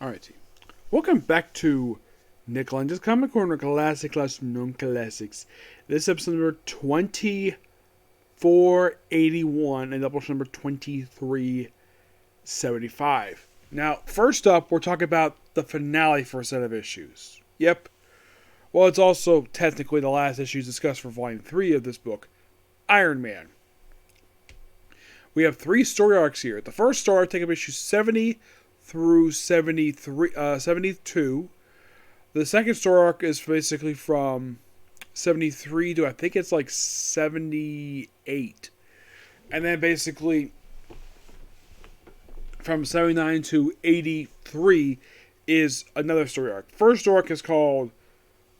Alrighty. Welcome back to Nick Lenz's Comic Corner Classic / Non-Classics. This is episode number 2481 and double number 2375. Now, first up, we're talking about the finale for a set of issues. Yep. Well, it's also technically the last issues discussed for Volume 3 of this book, Iron Man. We have 3 story arcs here. The first story arc takes up issues 70 through 72. The second story arc is basically from 73 to I think it's like 78. And then basically from 79 to 83 is another story arc. First story arc is called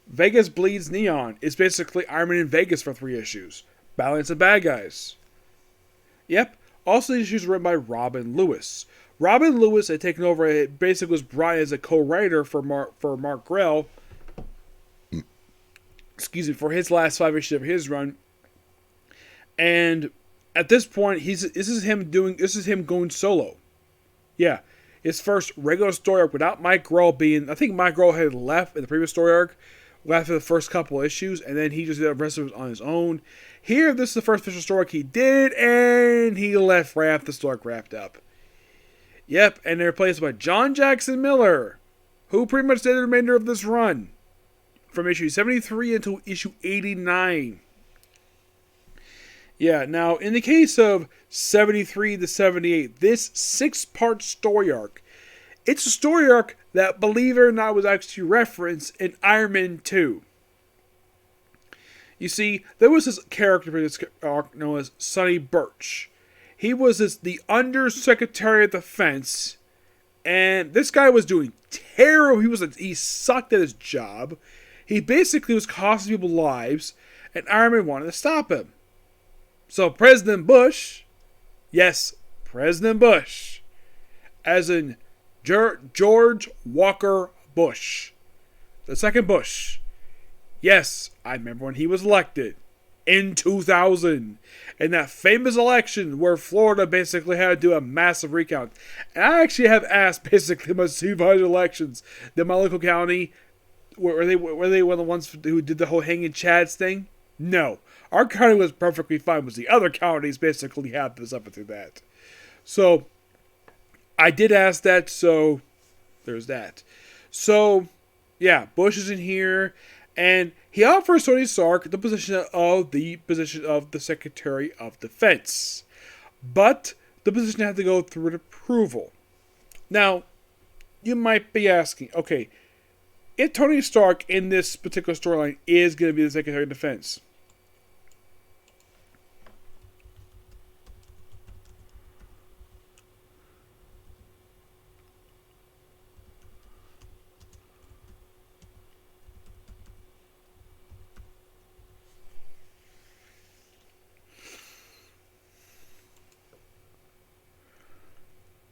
Vegas Bleeds Neon. It's basically Iron Man in Vegas for 3 issues. Battling some bad guys. Yep. Also, these issues were written by Robin Lewis. Robin Lewis had taken over. It basically was brought in as a co-writer for Mark Grell. Excuse me, for his last 5 issues of his run. And at this point, this is him going solo. Yeah, his first regular story arc without Mike Grell being. I think Mike Grell had left in the previous story arc, left for the first couple issues, and then he just did the rest of it on his own. Here, this is the first official story arc he did, and he left right after the story arc wrapped up. Yep, and they're replaced by John Jackson Miller, who pretty much did the remainder of this run, from issue 73 until issue 89. Yeah, now, in the case of 73 to 78, this 6-part story arc, it's a story arc that, believe it or not, was actually referenced in Iron Man 2. You see, there was this character in this arc known as Sonny Birch. He was the Undersecretary of Defense, and this guy was doing terrible. He sucked at his job. He basically was costing people lives, and Iron Man wanted to stop him. So President Bush, yes, President Bush, as in George Walker Bush, the second Bush. Yes, I remember when he was elected in 2000, in that famous election where Florida basically had to do a massive recount. And I actually have asked basically my supervisor elections, that my local county, were they one of the ones who did the whole hanging chads thing? No. Our county was perfectly fine, but the other counties basically had to suffer through that. So, I did ask that, so there's that. So, yeah, Bush is in here, and he offers Tony Stark the position of the Secretary of Defense. But the position had to go through an approval. Now, you might be asking, okay, if Tony Stark in this particular storyline is going to be the Secretary of Defense,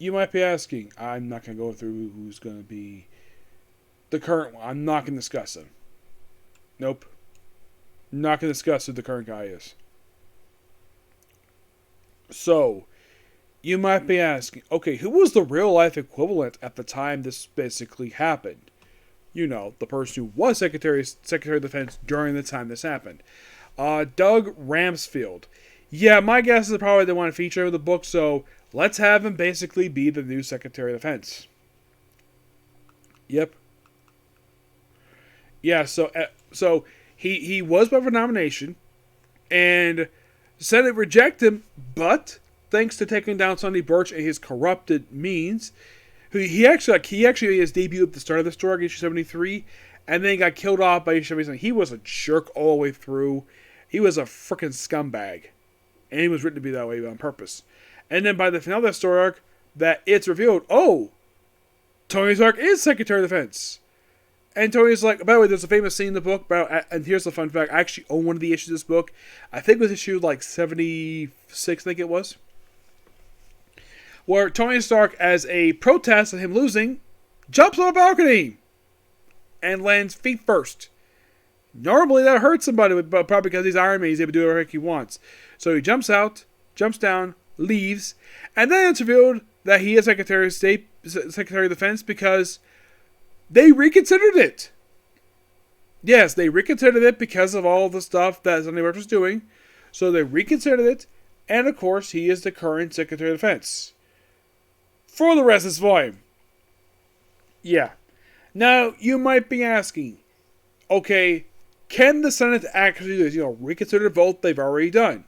you might be asking, I'm not going to go through who's going to be the current one. I'm not going to discuss him. Nope. Not going to discuss who the current guy is. So, you might be asking, okay, who was the real life equivalent at the time this basically happened? You know, the person who was Secretary of Defense during the time this happened. Doug Ramsfield. Yeah, my guess is probably they want to feature in the book, so let's have him basically be the new Secretary of Defense. Yep. Yeah, so he was up for nomination, and the Senate rejected him, but thanks to taking down Sonny Birch and his corrupted means, he actually his debut at the start of the story, issue 73, and then got killed off by issue 77. He was a jerk all the way through. He was a freaking scumbag. And he was written to be that way on purpose. And then by the finale of that story arc, that it's revealed, oh, Tony Stark is Secretary of Defense. And Tony's like, by the way, there's a famous scene in the book, and here's the fun fact, I actually own one of the issues of this book. I think it was issue like 76, I think it was. Where Tony Stark, as a protest of him losing, jumps on a balcony and lands feet first. Normally that hurts somebody, but probably because he's Iron Man, he's able to do whatever he wants. So he jumps out, jumps down, leaves, and then it's revealed that he is Secretary of State Secretary of Defense because they reconsidered it. Yes, they reconsidered it because of all the stuff that Sonny Burch was doing. So they reconsidered it, and of course, he is the current Secretary of Defense for the rest of this volume. Yeah. Now, you might be asking, okay, can the Senate actually do this? Reconsider the vote they've already done?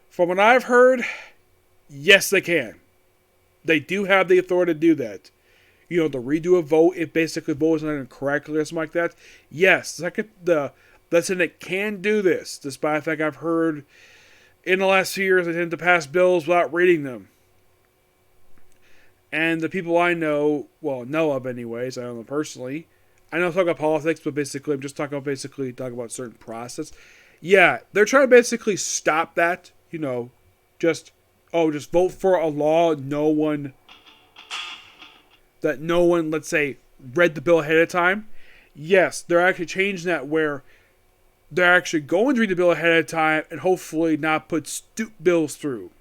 From what I've heard, yes, they can. They do have the authority to do that. To redo a vote if basically the vote is not incorrectly or something like that. Yes, the Senate can do this, despite the fact I've heard in the last few years they tend to pass bills without reading them. And the people I know of anyways, I don't know personally. I know I'm talking about politics, but basically I'm just talking about certain process. Yeah, they're trying to basically stop that. Just vote for a law no one, let's say, read the bill ahead of time. Yes, they're actually changing that where they're actually going to read the bill ahead of time and hopefully not put stupid bills through.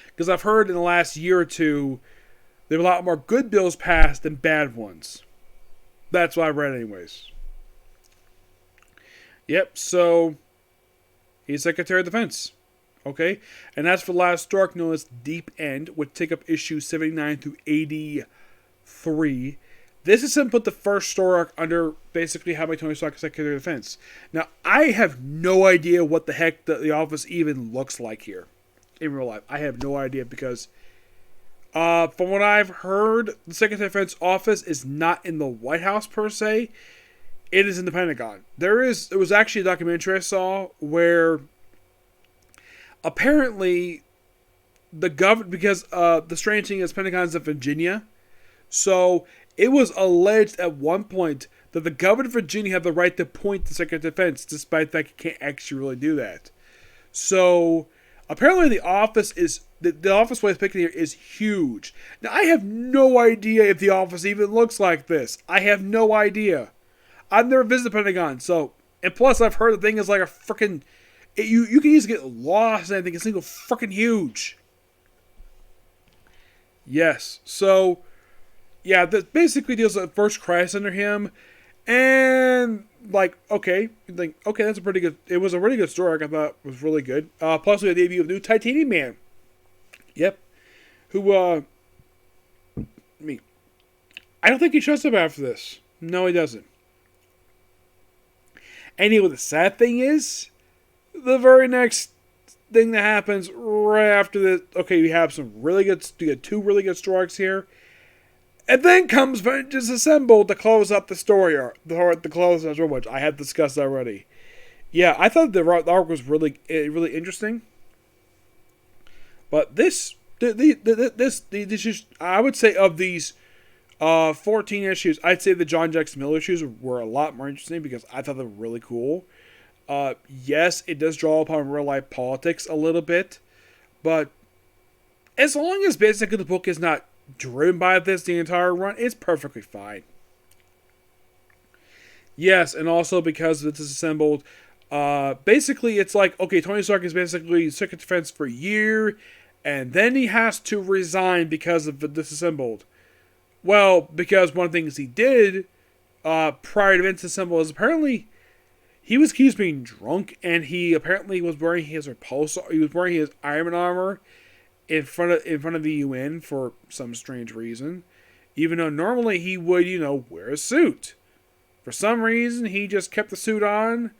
Because I've heard in the last year or two, there are a lot more good bills passed than bad ones. That's what I've read anyways. Yep, so he's Secretary of Defense. Okay? And as for the last story known as Deep End, which take up issues 79 through 83. This is simply the first story arc under basically how my Tony Stark is Secretary of Defense. Now, I have no idea what the heck the office even looks like here. In real life. I have no idea because from what I've heard, the Secretary of Defense office is not in the White House per se. It is in the Pentagon. There was actually a documentary I saw where apparently the government, because the strange thing is Pentagon's in Virginia, so it was alleged at one point that the governor of Virginia had the right to appoint the Secretary of Defense, despite the fact he can't actually really do that. So apparently the office way it's picking here is huge. Now, I have no idea if the office even looks like this. I have no idea. I've never visited the Pentagon, and plus I've heard the thing is like a freaking, you can easily get lost and everything. It's single freaking huge. Yes, so, yeah, that basically deals with the first crisis under him, and okay, that's it was a really good story. I thought it was really good. Plus we had the debut of new Titanium Man. Yep. Who, I don't think he trusts him after this. No, he doesn't. Anyway, the sad thing is, the very next thing that happens right after this, okay, you have two really good strikes here. And then comes Vengeance Assembled to close up the story arc, the close of which I had discussed already. Yeah, I thought the arc was really interesting. But this is, I would say, of these 14 issues, I'd say the John Jackson Miller issues were a lot more interesting because I thought they were really cool. Yes, it does draw upon real life politics a little bit, but as long as basically the book is not driven by this the entire run, it's perfectly fine. Yes, and also because of Disassembled, basically it's like, okay, Tony Stark is basically Secretary of Defense for a year, and then he has to resign because of the Disassembled. Well, because one of the things he did prior to Disassembled is apparently he was accused of being drunk, and he apparently was wearing his Iron Man armor in front of the UN for some strange reason, even though normally he would, wear a suit. For some reason, he just kept the suit on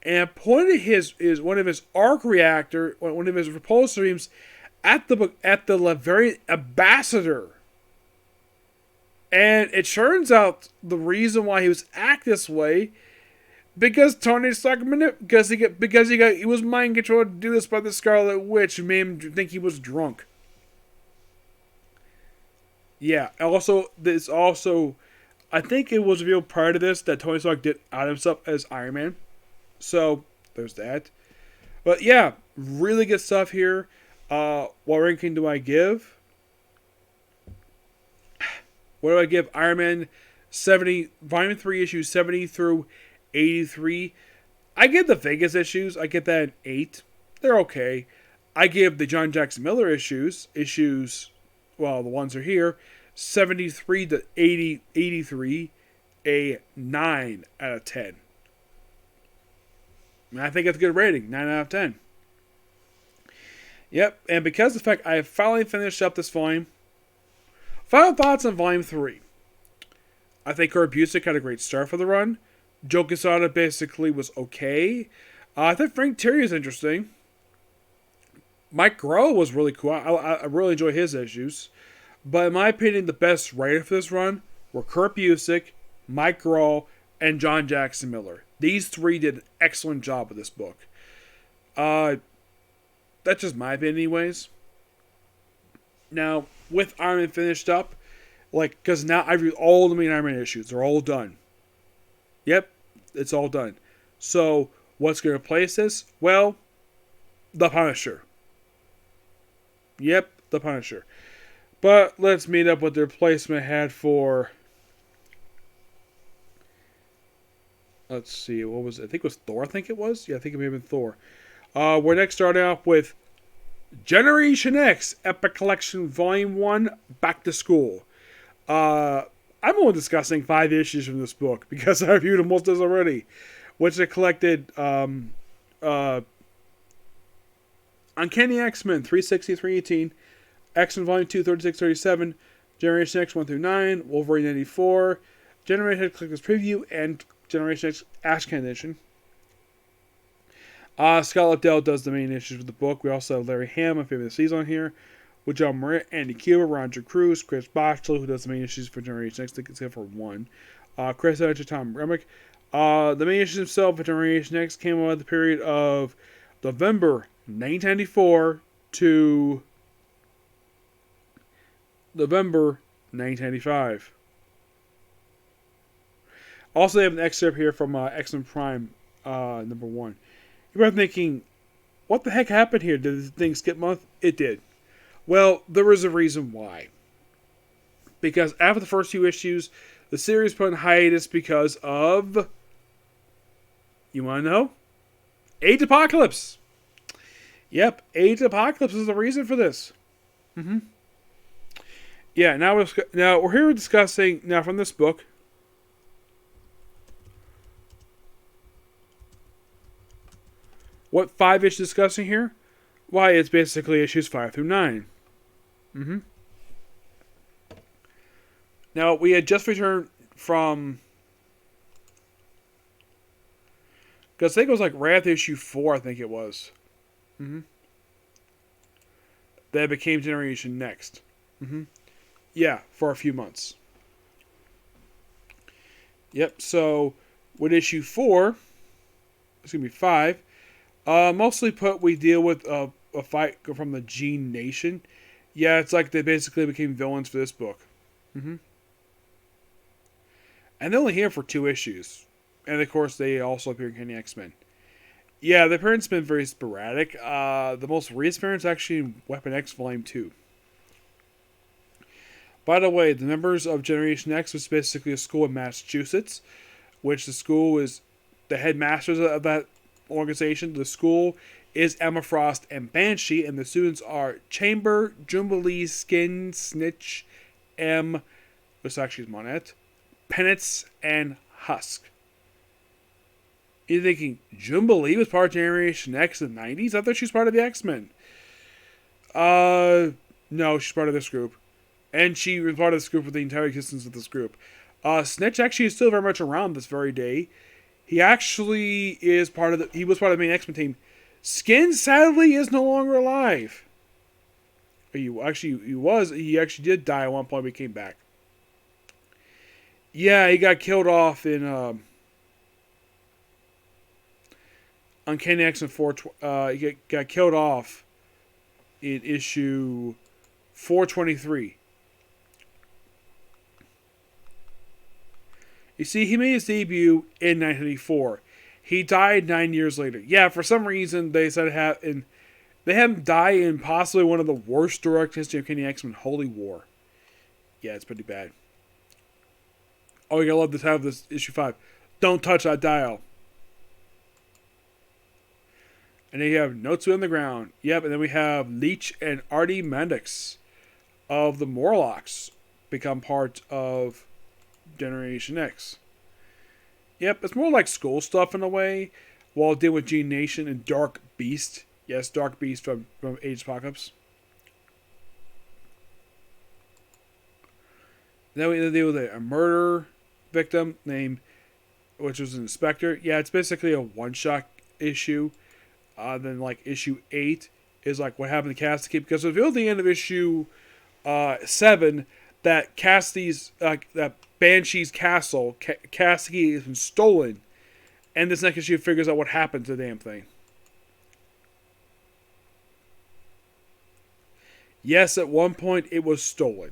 and pointed one of his arc reactor, one of his repulsor beams at the Laverian ambassador. And it turns out the reason why he was acting this way, because Tony Stark he was mind controlled to do this by the Scarlet Witch, who made him think he was drunk. Yeah. Also, I think it was revealed prior to this that Tony Stark did out himself as Iron Man. So there's that. But yeah, really good stuff here. What ranking do I give? What do I give Iron Man 70, Volume 3, issues 70 through 83? I give the Vegas issues, I get that an 8. They're okay. I give the John Jackson Miller issues well, the ones are here, 73 to 80, 83, a 9 out of 10. And I think it's a good rating, 9 out of 10. Yep, and because of the fact I have finally finished up this volume, final thoughts on Volume 3. I think Kurt Busiek had a great start for the run. Joe Quesada basically was okay. I think Frank Terry is interesting. Mike Grohl was really cool. I really enjoy his issues. But in my opinion, the best writer for this run were Kurt Busiek, Mike Grohl, and John Jackson Miller. These three did an excellent job with this book. That's just my opinion anyways. Now, with Iron Man finished up, because now I've read all the main Iron Man issues. They're all done. Yep, it's all done. So, what's going to replace this? Well, The Punisher. Yep, The Punisher. But let's meet up what the replacement had for... Let's see, what was it? I think it was Thor, Yeah, I think it may have been Thor. We're next starting off with Generation X, Epic Collection Volume 1, Back to School. I'm only discussing 5 issues from this book because I reviewed them most of those already, which I collected Uncanny X-Men 360, 318, X-Men Volume 2, 36, 37, Generation X 1 through 9, Wolverine 94, Generation X Collector's Preview, and Generation X Ashcan Edition. Scott Lobdell does the main issues of the book. We also have Larry Hamm, my favorite season on here, with John Morant, Andy Cuba, Roger Cruz, Chris Boschel, who does the main issues for Generation X, except for one. Chris Edge, Tom Remick. The main issues themselves for Generation X came out of the period of November 1994 to November 1995. Also, they have an excerpt here from X-Men Prime number 1. You're thinking, what the heck happened here? Did the thing skip month? It did. Well, there was a reason why. Because after the first 2 issues, the series put on hiatus because of... You want to know? AIDS Apocalypse. Yep, AIDS Apocalypse is the reason for this. Yeah, now we're here discussing, now from this book, what 5 issues discussing here? Why, it's basically issues 5 through 9. Now, we had just returned from... Because I think it was like right after issue 4, I think it was. That became Generation Next. Yeah, for a few months. Yep, so with issue 4, it's going to be 5... mostly we deal with a fight from the Gneration. Yeah, it's like they basically became villains for this book. And they're only here for 2 issues. And of course, they also appear in Uncanny X-Men. Yeah, the appearance has been very sporadic. The most recent appearance is actually in Weapon X Volume 2. By the way, the members of Generation X was basically a school in Massachusetts, which the school is the headmasters of that organization. The school is Emma Frost and Banshee, and the students are Chamber, Jubilee, Skin, Snitch, this actually is Monette, Penance, and Husk. You're thinking, Jubilee was part of Generation X in the 90s? I thought she was part of the X-Men. No, she's part of this group. And she was part of this group for the entire existence of this group. Snitch actually is still very much around this very day. He actually is he was part of the main X-Men team. Skin, sadly, is no longer alive. He actually did die at one point, but he came back. Yeah, he got killed off in, Uncanny X-Men 4, he got killed off in issue 423. You see, he made his debut in 1984. He died 9 years later. Yeah, for some reason, they said they had him die in possibly one of the worst direct history of Uncanny X-Men, Holy War. Yeah, it's pretty bad. Oh, you're going to love the title of this issue 5. Don't touch that dial. And then you have Notes on the Ground. Yep, and then we have Leech and Artie Mandix. of the Morlocks become part of Generation X. Yep, it's more like school stuff in a way, while dealing with Gneration and Dark Beast. Yes, Dark Beast from Age of Apocalypse. Then we deal with a murder victim named, which was an inspector. Yeah, it's basically a one-shot issue. Then like issue 8 is like what happened to Cassidy, because revealed at the end of issue 7 that Cassidy's that Banshee's castle, Cassidy, has been stolen, and this next issue figures out what happened to the damn thing. Yes, at one point it was stolen.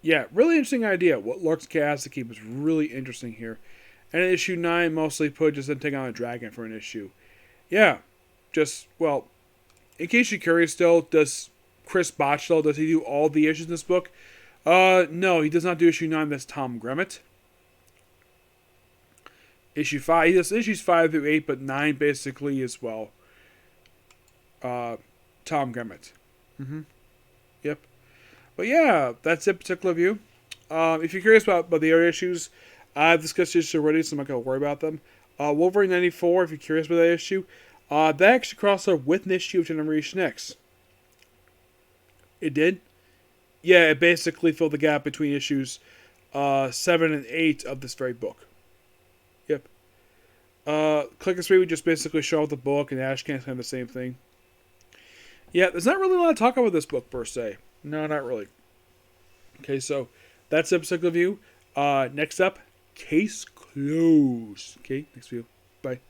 Yeah, really interesting idea. What Lurk's Cassidy was really interesting here. And in issue 9, mostly put just them taking on a dragon for an issue. Yeah, just, well, in case you're curious still, does Chris Botchell, does he do all the issues in this book? No, he does not do issue 9, that's Tom Gremmett. Issue 5, he does issues 5 through 8, but 9 basically is, well, Tom Gremmett. Yep. But yeah, that's it, particular view. If you're curious about the other issues, I've discussed issues already, so I'm not going to worry about them. Wolverine 94, if you're curious about that issue, that actually crossed over with an issue of Generation X. It did? Yeah, it basically filled the gap between issues 7 and 8 of this very book. Yep. Click and Speed would just basically show off the book, and Ash can't kind of the same thing. Yeah, there's not really a lot to talk about this book, per se. No, not really. Okay, so that's the particular view. Next up, Case Closed. Okay, next view. Bye.